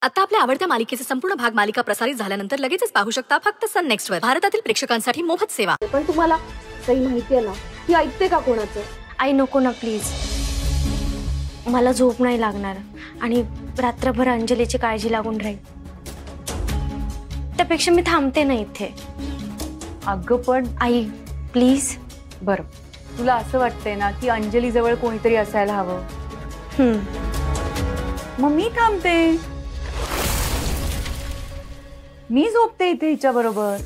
आता आपल्या आवडत्या मालिकेचे संपूर्ण भाग मालिका प्रसारित झाल्यानंतर लगेचच पाहू शकता फक्त सन नेक्स्ट वर. भारतातील प्रेक्षकांसाठी मोफत सेवा. पण तुम्हाला काही माहिती आहे ना, ती ऐकते का कोणाचं? आई नको ना प्लीज, मला झोप नाही लागणार आणि रात्रभर अंजलीची काळजी लागून राहील. त्यापेक्षा मी थांबते ना इथे. अगं पण आई प्लीज. बरं, तुला असं वाटतंय ना की अंजली जवळ कोणीतरी असायला हवं? मग मी थांबते, मी झोपते इथे हिच्या बरोबर.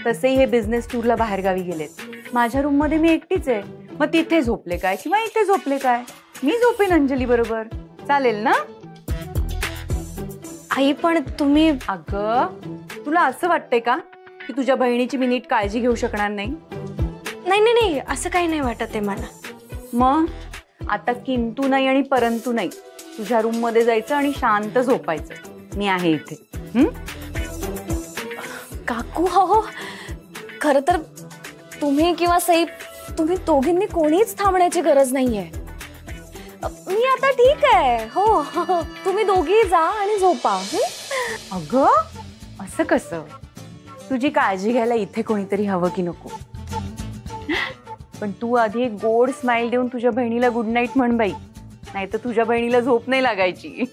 तसेही हे बिझनेस टूरला बाहेर गावी गेलेत. माझ्या रूम मध्ये मी एकटीच आहे. मग तिथे झोपले काय किंवा इथे झोपले काय, मी झोपेन अंजली बरोबर. चालेल ना? आई पण तुम्ही. अगं तुला असं वाटतंय का की तुझ्या बहिणीची मी नीट काळजी घेऊ शकणार नाही? नाही नाही नाही, असं काही नाही वाटत आहे मला. मग आता किंतु नाही आणि परंतु नाही, तुझ्या रूम मध्ये जायचं आणि शांत झोपायचं. मी आहे इथे. काकू हो, खरं तर तुम्ही किंवा सई, तुम्ही दोघींनी कोणीच थांबण्याची गरज नाहीये. मी आता ठीक आहे. हो, तुम्ही दोघी जा आणि झोपा. अगं असं कसं? तुझी काळजी घ्यायला इथे कोणीतरी हवं की नको? पण तू आधी एक गोड स्माइल देऊन तुझ्या बहिणीला गुड नाईट म्हण बाई, नाही तर तुझ्या बहिणीला झोप नाही लागायची.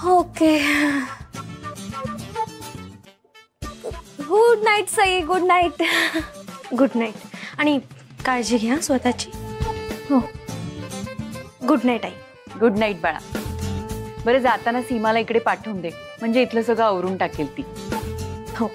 Okay, good night Sai, good night. Good night आणि काळजी घ्या स्वतःची. हो, गुड नाईट आई. गुड नाईट बाळा. बरं, जाताना सीमाला इकडे पाठवून दे, म्हणजे इथलं सगळं आवरून टाकेल ती. हो.